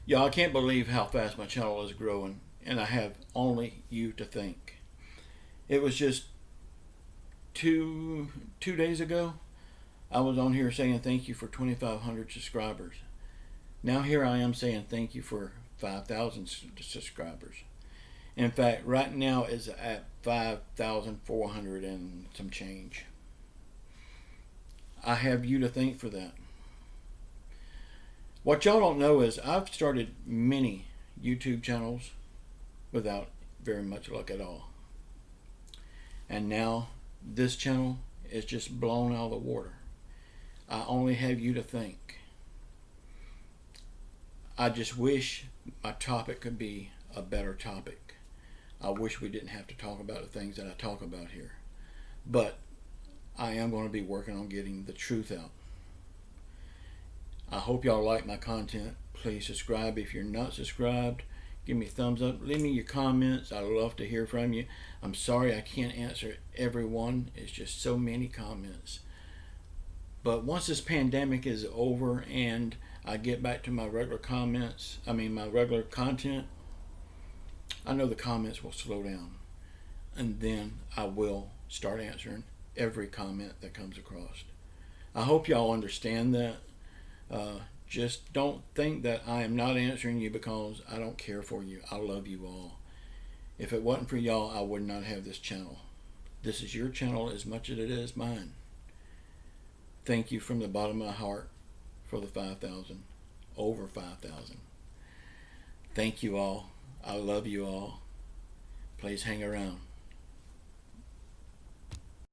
Y'all, I can't believe how fast my channel is growing, and I have only you to thank. It was just two days ago I was on here saying thank you for 2,500 subscribers. Now here I am saying thank you for 5,000 subscribers. In fact, right now is at 5,400 and some change. I have you to thank for that. What y'all don't know is I've started many YouTube channels without very much luck at all. And now this channel is just blown out of the water. I only have you to thank. I just wish my topic could be a better topic. I wish we didn't have to talk about the things that I talk about here. But I am going to be working on getting the truth out. I hope y'all like my content. Please subscribe if you're not subscribed. Give me a thumbs up. Leave me your comments. I love to hear from you. I'm sorry I can't answer everyone. It's just so many comments. But once this pandemic is over and I get back to my regular my regular content, I know the comments will slow down. And then I will start answering every comment that comes across. I hope y'all understand that. Just don't think that I am not answering you because I don't care for you. I love you all. If it wasn't for y'all, I would not have this channel. This is your channel as much as it is mine. Thank you from the bottom of my heart for the 5,000, over 5,000. Thank you all. I love you all. Please hang around.